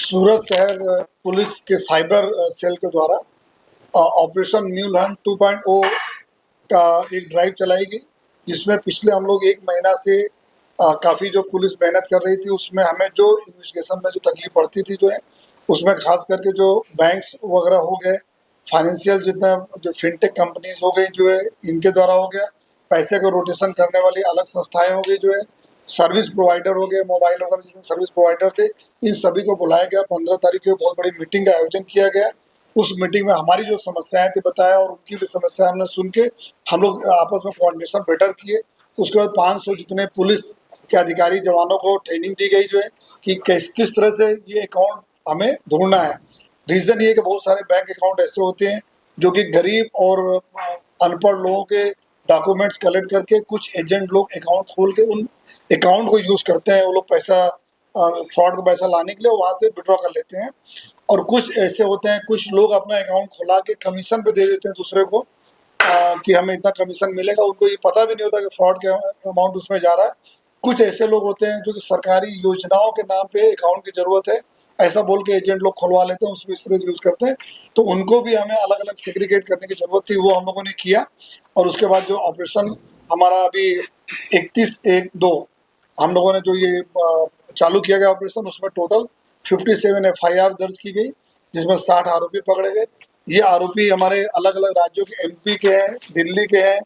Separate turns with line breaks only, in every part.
सूरत शहर पुलिस के cyber cell के द्वारा ऑपरेशन म्यूल हंट 2.0 का एक ड्राइव चलाई गई, जिसमें पिछले हम लोग एक महीना से काफ़ी जो पुलिस मेहनत कर रही थी, उसमें हमें जो इन्वेस्टिगेशन में जो तकलीफ पड़ती थी जो है, उसमें खास करके जो बैंक्स वगैरह हो गए, फाइनेंशियल जितना जो फिनटेक कंपनीज हो गई जो है, इनके द्वारा हो गया, पैसे को रोटेशन करने वाली अलग संस्थाएं हो गई जो है, सर्विस प्रोवाइडर हो गए, मोबाइल वगैरह जितने सर्विस प्रोवाइडर थे, इन सभी को बुलाया गया। 15 तारीख को बहुत बड़ी मीटिंग का आयोजन किया गया। उस मीटिंग में हमारी जो समस्याएं थी बताया और उनकी भी समस्या हमने सुन के हम लोग आपस में कोऑर्डिनेशन बेटर किए। उसके बाद 500 जितने पुलिस के अधिकारी जवानों को ट्रेनिंग दी गई जो है कि किस तरह से ये अकाउंट हमें ढूंढना है। रीज़न ये कि बहुत सारे बैंक अकाउंट ऐसे होते हैं जो कि गरीब और अनपढ़ लोगों के डॉक्यूमेंट्स कलेक्ट करके कुछ एजेंट लोग अकाउंट खोल के उन अकाउंट को यूज़ करते हैं। वो लोग पैसा फ्रॉड का पैसा लाने के लिए वहाँ से विड्रॉ कर लेते हैं। और कुछ ऐसे होते हैं, कुछ लोग अपना अकाउंट खुला के कमीशन पे दे देते हैं दूसरे को कि हमें इतना कमीशन मिलेगा। उनको ये पता भी नहीं होता कि फ्रॉड के अमाउंट उसमें जा रहा है। कुछ ऐसे लोग होते हैं जो कि सरकारी योजनाओं के नाम पे अकाउंट की ज़रूरत है ऐसा बोल के एजेंट लोग खुलवा लेते हैं, उसमें इस तरह यूज़ करते हैं। तो उनको भी हमें अलग अलग सेग्रीगेट करने की ज़रूरत थी, वो हम लोगों ने किया। और उसके बाद जो ऑपरेशन हमारा अभी 31/1/2 हम लोगों ने जो ये चालू किया गया ऑपरेशन, उसमें टोटल 57 FIR दर्ज की गई, जिसमें 60 आरोपी पकड़े गए। ये आरोपी हमारे अलग अलग राज्यों के MP के हैं, दिल्ली के हैं,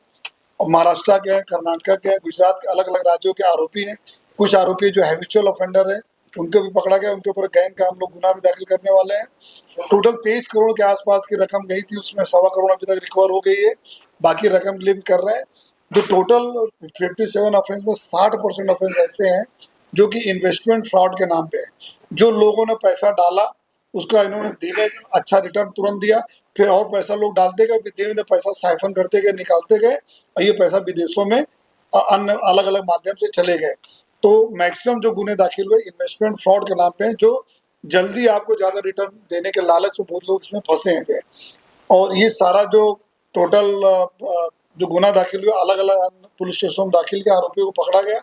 महाराष्ट्र के हैं, कर्नाटक के हैं, गुजरात के अलग अलग राज्यों के आरोपी हैं। कुछ आरोपी जो हैबिचुअल ऑफेंडर है उनको भी पकड़ा गया, उनके ऊपर गैंग का हम लोग गुना भी दाखिल करने वाले हैं। टोटल 23 करोड़ के आसपास की रकम गई थी, उसमें 1.25 करोड़ अभी तक रिकवर हो गई है, बाकी रकम के लिए भी कर रहे हैं। जो टोटल 57 ऑफेंस में 60% ऑफेंस ऐसे हैं जो कि इन्वेस्टमेंट फ्रॉड के नाम पे है। जो लोगों ने पैसा डाला उसका इन्होंने धीमे अच्छा रिटर्न तुरंत दिया, फिर और पैसा लोग डालते गए, धीमे धीमे पैसा साइफन करते गए, निकालते गए, और ये पैसा विदेशों में अन्य अलग अलग माध्यम से चले गए। तो मैक्सिमम जो गुने दाखिल हुए इन्वेस्टमेंट फ्रॉड के नाम पे हैं, जो जल्दी आपको ज़्यादा रिटर्न देने के लालच में बहुत लोग इसमें फंसे हैं। और ये सारा जो टोटल जो गुना दाखिल हुआ अलग अलग पुलिस स्टेशन में दाखिल के आरोपियों को पकड़ा गया।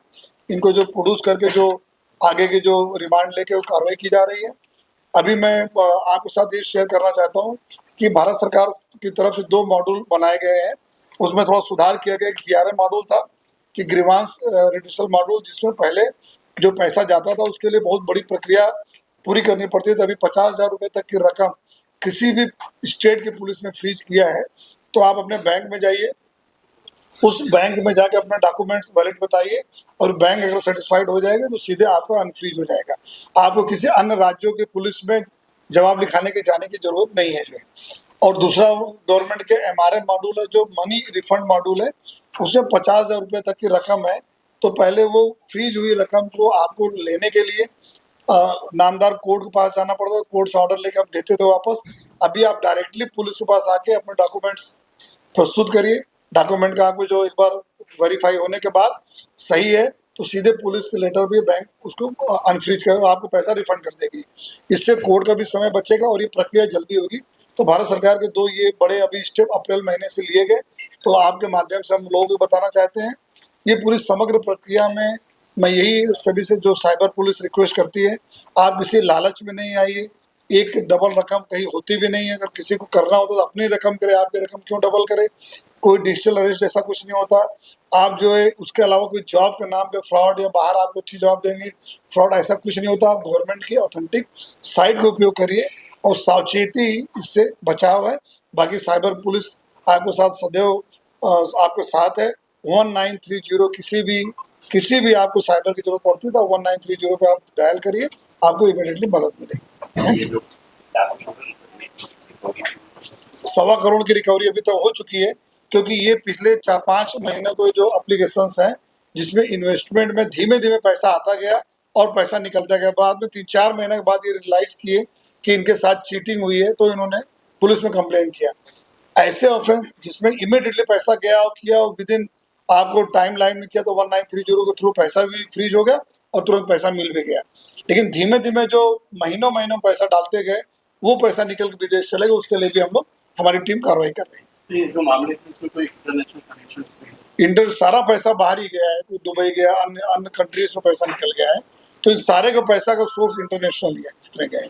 इनको जो प्रोड्यूस करके जो आगे की जो रिमांड लेके वो कार्रवाई की जा रही है। अभी मैं आपके साथ ये शेयर करना चाहता हूँ कि भारत सरकार की तरफ से 2 मॉड्यूल बनाए गए हैं, उसमें थोड़ा सुधार किया गया। एक GRM मॉड्यूल था कि ग्रीवांस रिड्यूसल मॉड्यूल, जिसमें पहले जो पैसा जाता था उसके लिए बहुत बड़ी प्रक्रिया पूरी करनी पड़ती थी। अभी 50,000 रुपये तक की रकम किसी भी स्टेट की पुलिस ने फ्रीज किया है तो आप अपने बैंक में जाइए, उस बैंक में जाके अपना डॉक्यूमेंट्स वैलिड बताइए, और बैंक अगर सेटिस्फाइड हो जाएगा तो सीधे आपका अनफ्रीज हो जाएगा। आपको किसी अन्य राज्यों की पुलिस में जवाब लिखाने के जाने की जरूरत नहीं है जो है। और दूसरा गवर्नमेंट के MRM मॉड्यूल है, जो मनी रिफंड मॉड्यूल है, उसमें 50,000 रुपये तक की रकम है। तो पहले वो फ्रीज हुई रकम को आपको लेने के लिए नामदार कोर्ट के पास जाना पड़ता था, कोर्ट से ऑर्डर लेके हम देते थे वापस। अभी आप डायरेक्टली पुलिस के पास आके अपने डॉक्यूमेंट्स प्रस्तुत करिए, डॉक्यूमेंट का आपको जो एक बार वेरीफाई होने के बाद सही है तो सीधे पुलिस के लेटर भी बैंक उसको अनफ्रीज कर आपको पैसा रिफंड कर देगी। इससे कोर्ट का भी समय बचेगा और ये प्रक्रिया जल्दी होगी। तो भारत सरकार के 2 ये बड़े अभी स्टेप अप्रैल महीने से लिए गए, तो आपके माध्यम से हम लोगों को बताना चाहते हैं। ये पूरी समग्र प्रक्रिया में मैं यही सभी से जो साइबर पुलिस रिक्वेस्ट करती है, आप किसी लालच में नहीं आइए। एक डबल रकम कहीं होती भी नहीं है। अगर किसी को करना होता तो अपनी रकम करे, आपकी रकम क्यों डबल करे। कोई डिजिटल अरेस्ट ऐसा कुछ नहीं होता। आप जो है उसके अलावा कोई जॉब के नाम पे फ्रॉड या बाहर आपको अच्छी जॉब देंगे फ्रॉड, ऐसा कुछ नहीं होता। आप गवर्नमेंट की ऑथेंटिक साइट का उपयोग करिए और सावचेती इससे बचाव है। बाकी साइबर पुलिस आपके साथ सदैव आपके साथ है। 1930 किसी भी आपको साइबर की जरूरत पड़ती है तो 1930 पे आप डायल करिए, आपको इमीडिएटली मदद मिलेगी। 1.25 करोड़ की रिकवरी अभी तक हो चुकी है, क्योंकि ये पिछले 4-5 महीने को जो एप्लीकेशंस हैं जिसमें इन्वेस्टमेंट में धीमे धीमे पैसा आता गया और पैसा निकलता गया। बाद में 3-4 महीने के बाद ये रियलाइज किए कि इनके साथ चीटिंग हुई है, तो इन्होंने पुलिस में कंप्लेन किया। ऐसे ऑफेंस जिसमें इमीडिएटली पैसा गया और किया और विद इन आपको टाइम लाइन में किया तो 1930 के थ्रू पैसा भी फ्रीज हो गया और तुरंत पैसा मिल भी गया। लेकिन धीमे धीमे जो महीनों महीनों पैसा डालते गए वो पैसा निकल के विदेश चले गए, उसके लिए भी हम लोग हमारी टीम कार्रवाई कर रही है।
जो मामले कोई इंटरनेशनल
इंटर सारा पैसा बाहर ही गया है, दुबई गया, अन्य कंट्रीज में पैसा निकल गया है। तो इन सारे का पैसा का सोर्स इंटरनेशनल ही है, इस तरह का है।